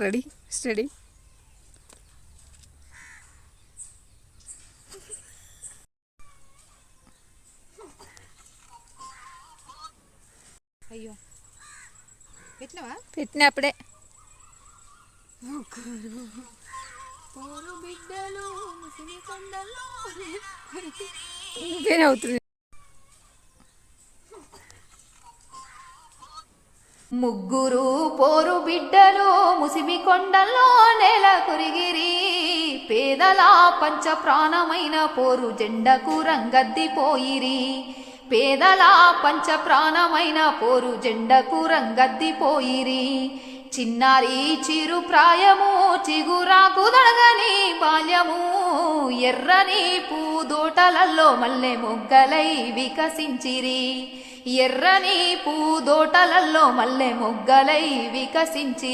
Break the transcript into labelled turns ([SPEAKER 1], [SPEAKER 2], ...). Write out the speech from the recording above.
[SPEAKER 1] Ready steady.
[SPEAKER 2] అయ్యో పెట్టినవా?
[SPEAKER 1] పెట్టిన అప్పుడే. ఇంకేనే అవుతుంది.
[SPEAKER 3] ముగ్గురు పోరు బిడ్డలు ముసిమి కొండల్లో నేల కురిగిరి, పేదల పంచ ప్రాణమైన పోరు జెండకు రంగద్దిపోయిరి, పేదల పంచ ప్రాణమైన పోరు జెండకు రంగద్దిపోయిరి. చిన్నారి చిరు ప్రాయము చిగురాకు దడగని బాల్యము, ఎర్రని పూదోటలలో మల్లె మొగ్గలై వికసించిరి, ఎర్రని పూదోటలలో మల్లె మొగ్గలై వికసించి